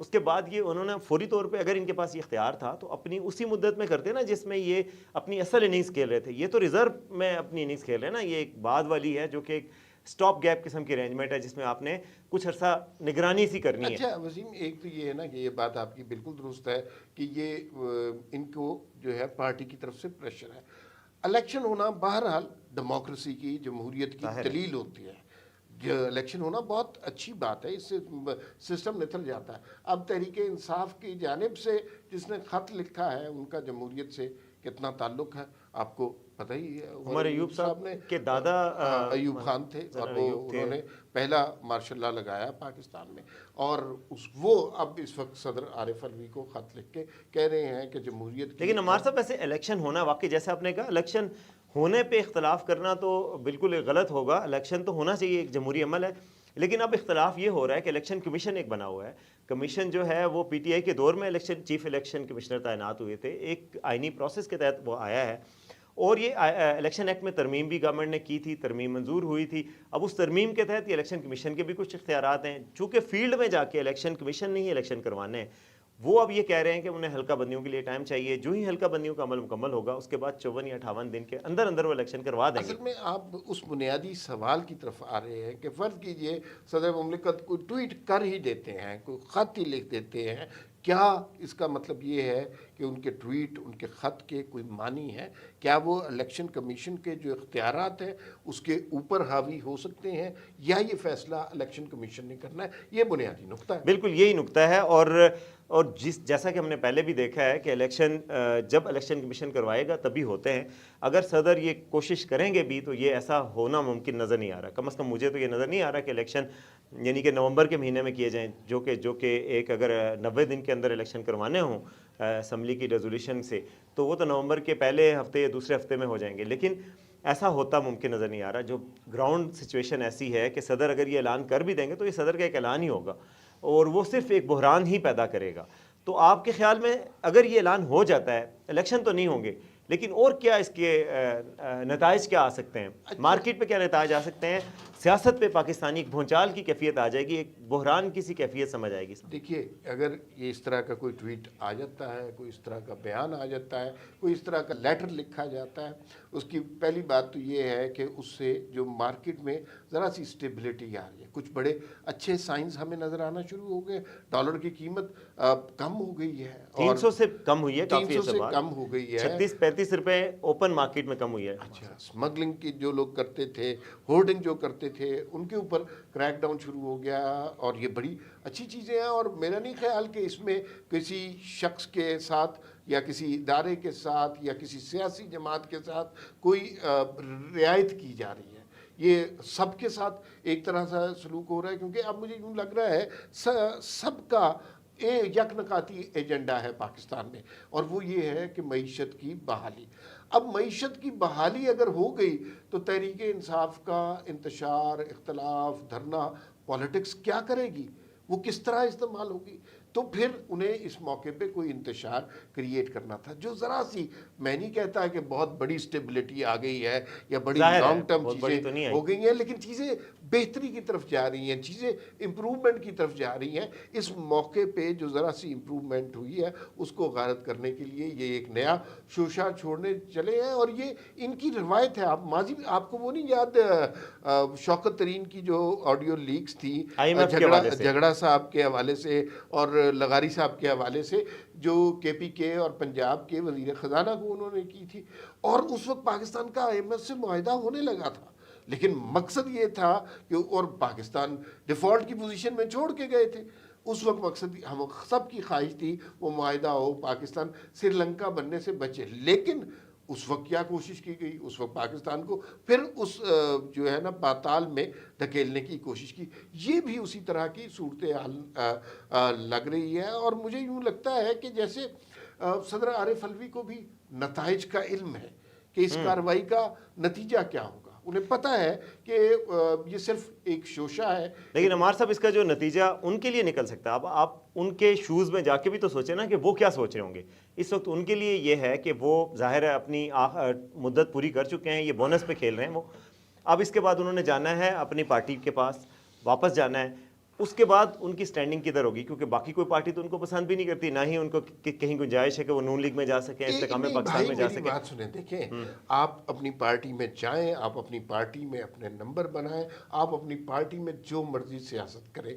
اس کے بعد یہ انہوں نے فوری طور پہ اگر ان کے پاس یہ اختیار تھا تو اپنی اسی مدت میں کرتے نا جس میں یہ اپنی اصل اننگز کھیل رہے تھے. یہ تو ریزرو میں اپنی اننگز کھیل رہے ہیں نا, یہ ایک بعد والی ہے جو کہ ایک سٹاپ گیپ قسم کی ارینجمنٹ ہے جس میں آپ نے کچھ عرصہ نگرانی سی کرنی ہے. اچھا وسیم، ایک تو یہ ہے نا کہ یہ بات آپ کی بالکل درست ہے کہ یہ ان کو جو ہے پارٹی کی طرف سے پریشر ہے. الیکشن ہونا بہرحال ڈیموکریسی کی، جمہوریت کی دلیل ہوتی ہے. الیکشن ہونا بہت اچھی بات ہے، اس سے سسٹم نتر جاتا ہے. اب تحریک انصاف کی جانب سے جس نے خط لکھا ہے ان کا جمہوریت سے کتنا تعلق ہے آپ کو پتہ ہی ہے. عمر ایوب صاحب نے کے دادا ایوب خان تھے اور وہ انہوں نے پہلا مارشل لا لگایا پاکستان میں، اور وہ اب اس وقت صدر عارف الوی کو خط لکھ کے کہہ رہے ہیں کہ جمہوریت کی. لیکن ہمارے صاحب ایسے الیکشن ہونا واقعی جیسے آپ نے کہا الیکشن ہونے پہ اختلاف کرنا تو بالکل غلط ہوگا. الیکشن تو ہونا چاہیے، ایک جمہوری عمل ہے. لیکن اب اختلاف یہ ہو رہا ہے کہ الیکشن کمیشن ایک بنا ہوا ہے. کمیشن جو ہے وہ پی ٹی آئی کے دور میں چیف الیکشن کمشنر تعینات ہوئے تھے، ایک آئینی پروسیس کے تحت وہ آیا ہے. اور یہ الیکشن ایکٹ میں ترمیم بھی گورنمنٹ نے کی تھی، ترمیم منظور ہوئی تھی. اب اس ترمیم کے تحت یہ الیکشن کمیشن کے بھی کچھ اختیارات ہیں. چونکہ فیلڈ میں جا کے الیکشن کمیشن نے ہی الیکشن کروانے ہیں، وہ اب یہ کہہ رہے ہیں کہ انہیں حلقہ بندیوں کے لیے ٹائم چاہیے. جو ہی حلقہ بندیوں کا عمل مکمل ہوگا اس کے بعد 54 یا 58 دن کے اندر اندر وہ الیکشن کروا دیں گے. اصل میں آپ اس بنیادی سوال کی طرف آ رہے ہیں کہ فرض کیجئے صدر مملکت کوئی ٹویٹ کر ہی دیتے ہیں، کوئی خط ہی لکھ دیتے ہیں، کیا اس کا مطلب یہ ہے کہ ان کے ٹویٹ، ان کے خط کے کوئی معنی ہے؟ کیا وہ الیکشن کمیشن کے جو اختیارات ہیں اس کے اوپر حاوی ہو سکتے ہیں، یا یہ فیصلہ الیکشن کمیشن نے کرنا ہے؟ یہ بنیادی نقطہ ہے. بالکل یہی نقطہ ہے. اور جیسا کہ ہم نے پہلے بھی دیکھا ہے کہ الیکشن جب الیکشن کمیشن کروائے گا تبھی ہوتے ہیں. اگر صدر یہ کوشش کریں گے بھی تو یہ ایسا ہونا ممکن نظر نہیں آ رہا. کم از کم مجھے تو یہ نظر نہیں آ رہا کہ الیکشن یعنی کہ نومبر کے مہینے میں کیے جائیں، جو کہ ایک اگر 90 دن کے اندر الیکشن کروانے ہوں اسمبلی کی ریزولوشن سے تو وہ تو نومبر کے پہلے ہفتے یا دوسرے ہفتے میں ہو جائیں گے. لیکن ایسا ہوتا ممکن نظر نہیں آ رہا. جو گراؤنڈ سچویشن ایسی ہے کہ صدر اگر یہ اعلان کر بھی دیں گے تو یہ صدر کا ایک اعلان ہی ہوگا اور وہ صرف ایک بحران ہی پیدا کرے گا. تو آپ کے خیال میں اگر یہ اعلان ہو جاتا ہے، الیکشن تو نہیں ہوں گے لیکن اور کیا اس کے نتائج کیا آ سکتے ہیں؟ مارکیٹ پہ کیا نتائج آ سکتے ہیں؟ سیاست پہ پاکستانی ایک بھونچال کی کیفیت آ جائے گی، ایک بحران کی سی کیفیت سمجھ آئے گی. دیکھیے، اگر یہ اس طرح کا کوئی ٹویٹ آ جاتا ہے، کوئی اس طرح کا بیان آ جاتا ہے، کوئی اس طرح کا لیٹر لکھا جاتا ہے، اس کی پہلی بات تو یہ ہے کہ اس سے جو مارکیٹ میں ذرا سی اسٹیبلٹی آ رہی ہے. کچھ بڑے اچھے سائنز ہمیں نظر آنا شروع ہو گئے. ڈالر کی قیمت کم ہو گئی ہے، 300 سے کم ہوئی ہے، 300 سے کم ہو گئی ہے، 36-35 روپے اوپن مارکیٹ میں کم ہوئی ہے. اچھا، اسمگلنگ کی جو لوگ کرتے تھے، ہورڈنگ جو کرتے تھے، ان کے اوپر کریک ڈاؤن شروع ہو گیا، اور یہ بڑی اچھی چیزیں ہیں. اور میرا نہیں خیال کہ اس میں کسی شخص کے ساتھ یا کسی ادارے کے ساتھ یا کسی سیاسی جماعت کے ساتھ کوئی رعایت کی جا رہی ہے. یہ سب کے ساتھ ایک طرح سے سلوک ہو رہا ہے، کیونکہ اب مجھے یوں لگ رہا ہے سب کا یک نکاتی ایجنڈا ہے پاکستان میں، اور وہ یہ ہے کہ معیشت کی بحالی. اب معیشت کی بحالی اگر ہو گئی تو تحریک انصاف کا انتشار، اختلاف، دھرنا، پالیٹکس کیا کرے گی؟ وہ کس طرح استعمال ہوگی؟ تو پھر انہیں اس موقع پہ کوئی انتشار کریٹ کرنا تھا جو ذرا سی، میں نہیں کہتا کہ بہت بڑی سٹیبلٹی آ گئی ہے یا بڑی لانگ ٹرم چیزیں ہو گئی ہیں، لیکن چیزیں بہتری کی طرف جا رہی ہیں، چیزیں امپروومنٹ کی طرف جا رہی ہیں. اس موقع پہ جو ذرا سی امپروومنٹ ہوئی ہے اس کو غارت کرنے کے لیے یہ ایک نیا شوشہ چھوڑنے چلے ہیں، اور یہ ان کی روایت ہے. آپ ماضی میں آپ کو وہ نہیں یاد شوکت ترین کی جو آڈیو لیکس تھی جھگڑا صاحب کے حوالے سے اور لغاری صاحب کے حوالے سے، جو کے پی کے اور پنجاب کے وزیر خزانہ کو انہوں نے کی تھی، اور اس وقت پاکستان کا IMF سے معاہدہ ہونے لگا تھا، لیکن مقصد یہ تھا کہ اور پاکستان ڈیفالٹ کی پوزیشن میں چھوڑ کے گئے تھے. اس وقت مقصد ہم سب کی خواہش تھی وہ معاہدہ ہو، پاکستان سری لنکا بننے سے بچے. لیکن اس وقت کیا کوشش کی گئی؟ اس وقت پاکستان کو پھر اس جو ہے نا پاتال میں دھکیلنے کی کوشش کی. یہ بھی اسی طرح کی صورتحال لگ رہی ہے، اور مجھے یوں لگتا ہے کہ جیسے صدر عارف الوی کو بھی نتائج کا علم ہے کہ اس کارروائی کا نتیجہ کیا ہوگا. انہیں پتہ ہے کہ یہ صرف ایک شوشہ ہے. لیکن عمار صاحب اس کا جو نتیجہ ان کے لیے نکل سکتا ہے، اب آپ ان کے شوز میں جا کے بھی تو سوچیں نا کہ وہ کیا سوچ رہے ہوں گے. اس وقت ان کے لیے یہ ہے کہ وہ ظاہر ہے اپنی مدت پوری کر چکے ہیں، یہ بونس پہ کھیل رہے ہیں وہ. اب اس کے بعد انہوں نے جانا ہے اپنی پارٹی کے پاس، واپس جانا ہے. اس کے بعد ان کی سٹینڈنگ کدھر ہوگی؟ کیونکہ باقی کوئی پارٹی تو ان کو پسند بھی نہیں کرتی، نہ ہی ان کو کہیں گنجائش ہے کہ وہ نون لیگ میں جا سکیں، استحکام پاکستان میں جا میری سکیں۔ بات سنیں، دیکھیں آپ اپنی پارٹی میں جائیں، آپ اپنی پارٹی میں اپنے نمبر بنائیں، آپ اپنی پارٹی میں جو مرضی سیاست کریں،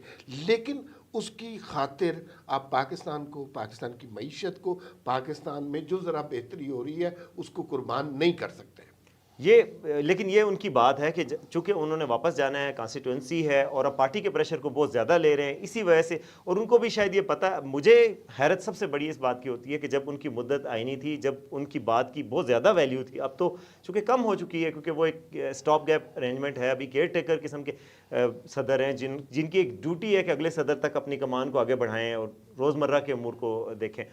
لیکن اس کی خاطر آپ پاکستان کو، پاکستان کی معیشت کو، پاکستان میں جو ذرا بہتری ہو رہی ہے اس کو قربان نہیں کر سکتے۔ لیکن یہ ان کی بات ہے کہ چونکہ انہوں نے واپس جانا ہے، کانسٹیٹوئنسی ہے، اور اب پارٹی کے پریشر کو بہت زیادہ لے رہے ہیں اسی وجہ سے، اور ان کو بھی شاید یہ پتہ، مجھے حیرت سب سے بڑی اس بات کی ہوتی ہے کہ جب ان کی مدت آئینی تھی، جب ان کی بات کی بہت زیادہ ویلیو تھی، اب تو چونکہ کم ہو چکی ہے، کیونکہ وہ ایک اسٹاپ گیپ ارینجمنٹ ہے، ابھی کیئر ٹیکر قسم کے صدر ہیں جن کی ایک ڈیوٹی ہے کہ اگلے صدر تک اپنی کمان کو آگے بڑھائیں اور روزمرہ کے امور کو دیکھیں۔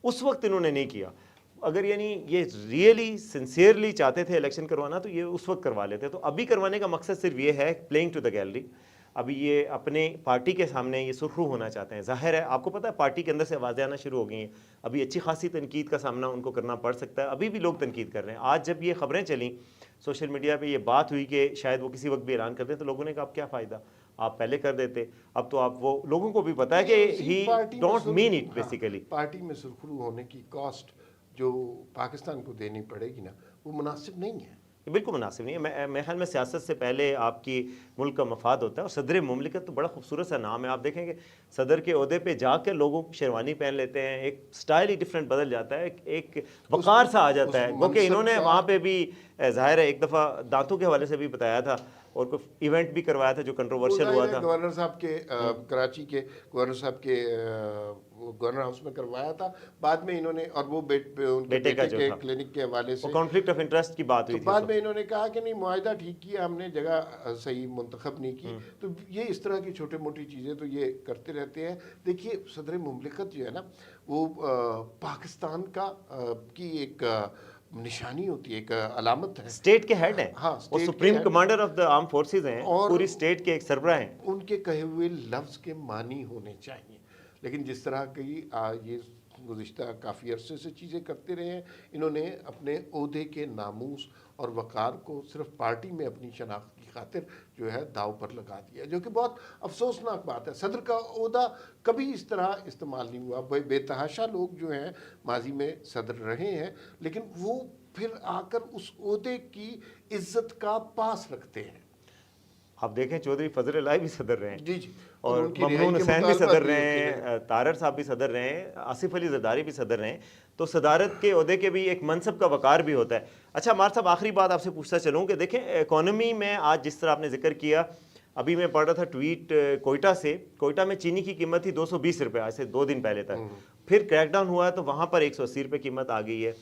اس وقت انہوں نے نہیں کیا۔ اگر یعنی یہ ریئلی سنسیئرلی چاہتے تھے الیکشن کروانا تو یہ اس وقت کروا لیتے۔ تو ابھی کروانے کا مقصد صرف یہ ہے پلینگ ٹو دا گیلری، ابھی یہ اپنے پارٹی کے سامنے یہ سرخرو ہونا چاہتے ہیں۔ ظاہر ہے آپ کو پتہ ہے پارٹی کے اندر سے آوازیں آنا شروع ہو گئی ہیں، ابھی اچھی خاصی تنقید کا سامنا ان کو کرنا پڑ سکتا ہے، ابھی بھی لوگ تنقید کر رہے ہیں۔ آج جب یہ خبریں چلیں سوشل میڈیا پہ، یہ بات ہوئی کہ شاید وہ کسی وقت بھی اعلان کر دیں، تو لوگوں نے کہا اب کیا فائدہ، آپ پہلے کر دیتے۔ اب تو آپ وہ لوگوں کو بھی پتہ ہے کہ he don't mean it basically. Party میں سرخرو ہونے کی کاسٹ جو پاکستان کو دینی پڑے گی نا، وہ مناسب نہیں ہے۔ یہ بالکل مناسب نہیں ہے۔ میں خیال میں سیاست سے پہلے آپ کی ملک کا مفاد ہوتا ہے، اور صدر مملکت تو بڑا خوبصورت سا نام ہے۔ آپ دیکھیں کہ صدر کے عہدے پہ جا کے لوگوں شیروانی پہن لیتے ہیں، ایک سٹائل ہی ڈیفرنٹ بدل جاتا ہے، ایک وقار سا آ جاتا ہے۔ وہ کہ انہوں نے وہاں پہ بھی ظاہر ہے ایک دفعہ دانتوں کے حوالے سے بھی بتایا تھا، اور کوئی ایونٹ بھی کروایا تھا جو کنٹروورشل ہوا تھا۔ گورنر صاحب کے کراچی کے گورنر صاحب کے گورنر ہاؤس میں کروایا تھا، بعد میں انہوں نے، اور وہ ان کے بیٹے کے کلینک کے حوالے سے کانفلکٹ آف انٹرسٹ کی بات ہوئی تو تھی، بعد میں انہوں نے کہا کہ نہیں معاہدہ ٹھیک کیا ہم نے، جگہ صحیح منتخب نہیں کی۔ تو یہ اس طرح کی چھوٹے موٹی چیزیں تو یہ کرتے رہتے ہیں۔ دیکھیے صدر مملکت جو ہے نا، وہ پاکستان کی ایک نشانی ہوتی ہے، ایک علامت ہے، اسٹیٹ کے ہیڈ ہیں، ہاں، وہ supreme commander of the arm forces ہیں، پوری اسٹیٹ کے ایک سربراہ ہیں۔ ان کے کہے ہوئے لفظ کے معنی ہونے چاہیے، لیکن جس طرح کی یہ گزشتہ کافی عرصے سے چیزیں کرتے رہے ہیں، انہوں نے اپنے عہدے کے ناموس اور وقار کو صرف پارٹی میں اپنی شناخت کی خاطر جو ہے داؤ پر لگا دیا، جو کہ بہت افسوسناک بات ہے۔ صدر کا عہدہ کبھی اس طرح استعمال نہیں ہوا۔ بے تحاشا لوگ جو ہیں ماضی میں صدر رہے ہیں، لیکن وہ پھر آ کر اس عہدے کی عزت کا پاس رکھتے ہیں۔ آپ دیکھیں چودھری فضل اللہ بھی صدر رہے ہیں، جی جی، اور ممنون حسین بھی صدر رہے ہیں، طارر صاحب بھی صدر رہے ہیں، آصف علی زرداری بھی صدر رہے ہیں۔ تو صدارت کے عہدے کے بھی ایک منصب کا وقار بھی ہوتا ہے۔ اچھا عمار صاحب، آخری بات آپ سے پوچھتا چلوں کہ دیکھیں اکانومی میں آج جس طرح آپ نے ذکر کیا، ابھی میں پڑھ رہا تھا ٹویٹ کوئٹہ سے، کوئٹہ میں چینی کی قیمت تھی 220 روپے آج سے 2 دن پہلے تک، پھر کریک ڈاؤن ہوا ہے تو وہاں پر 180 روپے قیمت آ گئی ہے۔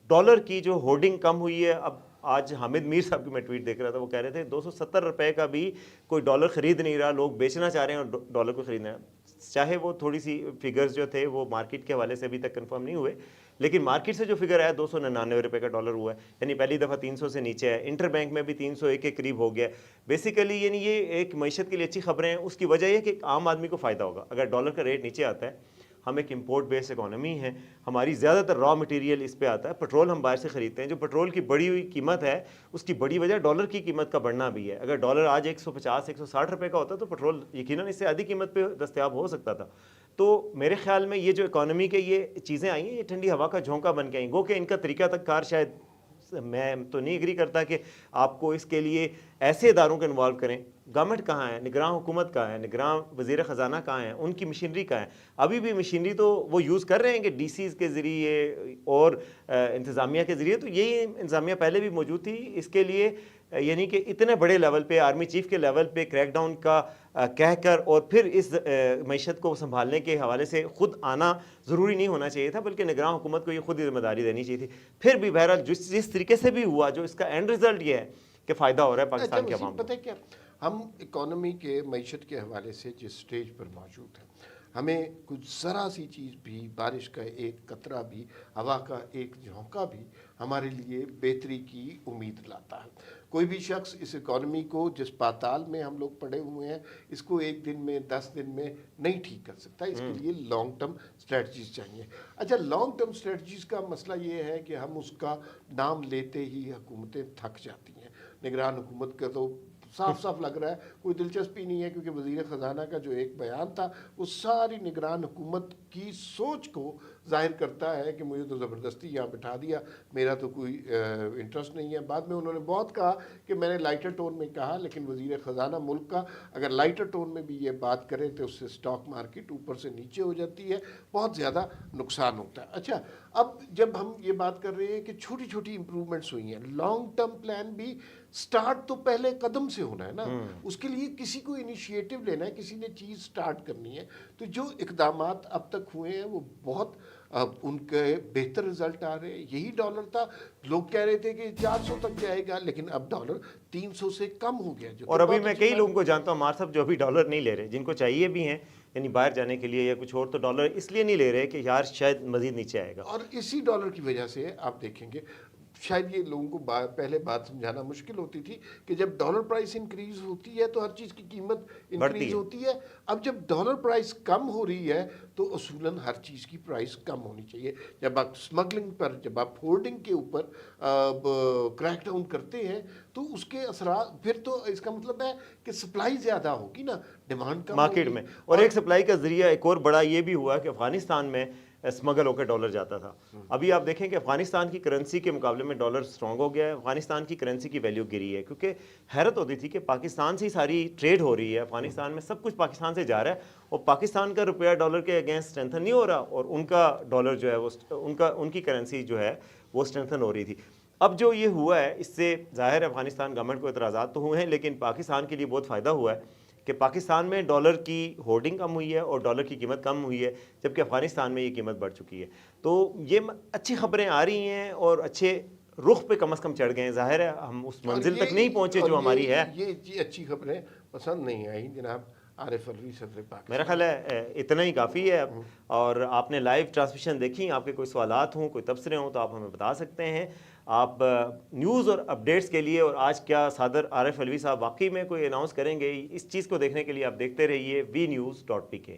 ڈالر کی جو ہولڈنگ کم ہوئی ہے، اب آج حامد میر صاحب کی میں ٹویٹ دیکھ رہا تھا، وہ کہہ رہے تھے 270 روپے کا بھی کوئی ڈالر خرید نہیں رہا، لوگ بیچنا چاہ رہے ہیں اور ڈالر کو خریدنا ہے۔ چاہے وہ تھوڑی سی فگرز جو تھے وہ مارکیٹ کے حوالے سے ابھی تک کنفرم نہیں ہوئے، لیکن مارکیٹ سے جو فگر ہے 299 روپے کا ڈالر ہوا ہے، یعنی پہلی دفعہ 300 سے نیچے ہے۔ انٹر بینک میں بھی 301 کے قریب ہو گیا ہے۔ بیسیکلی یعنی یہ ایک معیشت کے لیے اچھی خبریں ہیں۔ اس کی وجہ یہ کہ عام آدمی کو فائدہ ہوگا اگر ڈالر کا ریٹ نیچے آتا ہے۔ ہم ایک امپورٹ بیس اکانومی ہے، ہماری زیادہ تر را مٹیریل اس پہ آتا ہے، پٹرول ہم باہر سے خریدتے ہیں، جو پٹرول کی بڑی ہوئی قیمت ہے اس کی بڑی وجہ ڈالر کی قیمت کا بڑھنا بھی ہے۔ اگر ڈالر آج 150 160 روپے کا ہوتا تو پٹرول یقیناً اس سے آدھی قیمت پہ دستیاب ہو سکتا تھا۔ تو میرے خیال میں یہ جو اکانومی کے یہ چیزیں آئی ہیں، یہ ٹھنڈی ہوا کا جھونکا بن کے آئیں، گو کہ ان کا طریقہ تک کار شاید، میں تو نہیں ایگری کرتا کہ آپ کو اس کے لیے ایسے اداروں کو انوالو کریں۔ گورنمنٹ کہاں ہے، نگراں حکومت کہاں ہے، نگراں وزیر خزانہ کہاں ہے، ان کی مشینری کہاں ہے؟ ابھی بھی مشینری تو وہ یوز کر رہے ہیں کہ ڈی سیز کے ذریعے اور انتظامیہ کے ذریعے، تو یہی انتظامیہ پہلے بھی موجود تھی۔ اس کے لیے یعنی کہ اتنے بڑے لیول پہ، آرمی چیف کے لیول پہ کریک ڈاؤن کا کہہ کر اور پھر اس معیشت کو سنبھالنے کے حوالے سے خود آنا ضروری نہیں ہونا چاہیے تھا، بلکہ نگراں حکومت کو یہ خود ہی ذمہ داری دینی چاہیے تھی۔ پھر بھی بہرحال جس طریقے سے بھی ہوا، جو اس کا اینڈ ریزلٹ یہ ہے کہ فائدہ ہو رہا ہے پاکستان کے عوام کو۔ پتہ ہے کیا، ہم اکانومی کے معیشت کے حوالے سے جس سٹیج پر موجود ہیں، ہمیں کچھ ذرا سی چیز بھی، بارش کا ایک قطرہ بھی، ہوا کا ایک جھونکا بھی ہمارے لیے بہتری کی امید لاتا ہے۔ کوئی بھی شخص اس اکانومی کو جس پاتال میں ہم لوگ پڑے ہوئے ہیں، اس کو 1 دن میں 10 دن میں نہیں ٹھیک کر سکتا۔ اس کے لیے لانگ ٹرم اسٹریٹجیز چاہیے۔ اچھا، لانگ ٹرم اسٹریٹجیز کا مسئلہ یہ ہے کہ ہم اس کا نام لیتے ہی حکومتیں تھک جاتی ہیں۔ نگران حکومت کا تو صاف صاف لگ رہا ہے کوئی دلچسپی نہیں ہے، کیونکہ وزیر خزانہ کا جو ایک بیان تھا وہ ساری نگران حکومت کی سوچ کو ظاہر کرتا ہے کہ مجھے تو زبردستی یہاں بٹھا دیا، میرا تو کوئی انٹرسٹ نہیں ہے۔ بعد میں انہوں نے بہت کہا کہ میں نے لائٹر ٹون میں کہا، لیکن وزیر خزانہ ملک کا اگر لائٹر ٹون میں بھی یہ بات کرے تو اس سے سٹاک مارکیٹ اوپر سے نیچے ہو جاتی ہے، بہت زیادہ نقصان ہوتا ہے۔ اچھا، اب جب ہم یہ بات کر رہے ہیں کہ چھوٹی چھوٹی امپرومنٹس ہوئی ہیں، لانگ ٹرم پلان بھی سٹارٹ تو پہلے قدم سے ہونا ہے نا، اس کے لیے کسی کو انیشیٹو لینا ہے، کسی نے چیز سٹارٹ کرنی ہے۔ تو جو اقدامات اب تک ہوئے ہیں وہ بہت اب ان کے بہتر رزلٹ آ رہے ہیں۔ یہی ڈالر تھا، لوگ کہہ رہے تھے کہ 400 تک جائے گا، لیکن اب ڈالر 300 سے کم ہو گیا، جو اور ابھی میں کئی لوگوں کو جانتا ہوں ہمارے صاحب جو ابھی ڈالر نہیں لے رہے، جن کو چاہیے بھی ہیں یعنی باہر جانے کے لیے یا کچھ اور، تو ڈالر اس لیے نہیں لے رہے کہ یار شاید مزید نیچے آئے گا۔ اور اسی ڈالر کی وجہ سے آپ دیکھیں گے، شاید یہ لوگوں کو پہلے بات سمجھانا مشکل ہوتی تھی کہ جب ڈالر پرائس انکریز ہوتی ہے تو ہر چیز کی قیمت انکریز ہوتی ہے۔ اب جب ڈالر پرائس کم ہو رہی ہے تو اصولاً ہر چیز کی پرائس کم ہونی چاہیے۔ جب آپ سمگلنگ پر، جب آپ ہولڈنگ کے اوپر کریک ڈاؤن کرتے ہیں تو اس کے اثرات، پھر تو اس کا مطلب ہے کہ سپلائی زیادہ ہوگی نا، ڈیمانڈ کم مارکیٹ ہوگی۔ میں۔ اور ایک سپلائی کا ذریعہ ایک اور بڑا یہ بھی ہوا کہ افغانستان میں اسمگل ہو کے ڈالر جاتا تھا۔ ابھی آپ دیکھیں کہ افغانستان کی کرنسی کے مقابلے میں ڈالر سٹرونگ ہو گیا ہے، افغانستان کی کرنسی کی ویلیو گری ہے، کیونکہ حیرت ہوتی تھی کہ پاکستان سے ہی ساری ٹریڈ ہو رہی ہے، افغانستان میں سب کچھ پاکستان سے جا رہا ہے، اور پاکستان کا روپیہ ڈالر کے اگینسٹ اسٹرینتھن نہیں ہو رہا، اور ان کا ڈالر جو ہے وہ ان کی کرنسی جو ہے وہ اسٹرینتھن ہو رہی تھی۔ اب جو یہ ہوا ہے اس سے ظاہر ہے افغانستان گورنمنٹ کو اعتراضات تو ہوئے ہیں، لیکن پاکستان کے لیے بہت فائدہ ہوا ہے کہ پاکستان میں ڈالر کی ہولڈنگ کم ہوئی ہے اور ڈالر کی قیمت کم ہوئی ہے، جبکہ افغانستان میں یہ قیمت بڑھ چکی ہے۔ تو یہ اچھی خبریں آ رہی ہیں اور اچھے رخ پہ کم از کم چڑھ گئے ہیں۔ ظاہر ہے ہم اس منزل تک نہیں پہنچے جو ہماری ہے۔ یہ اچھی خبریں پسند نہیں آئیں جناب عارف الوی صدر پاکستان۔ میرا خیال ہے اتنا ہی کافی ہے، اور آپ نے لائیو ٹرانسمیشن دیکھی، آپ کے کوئی سوالات ہوں، کوئی تبصرے ہوں تو آپ ہمیں بتا سکتے ہیں۔ آپ نیوز اور اپڈیٹس کے لیے، اور آج کیا صادر عارف الوی صاحب واقعی میں کوئی اناؤنس کریں گے، اس چیز کو دیکھنے کے لیے آپ دیکھتے رہیے VNews.pk۔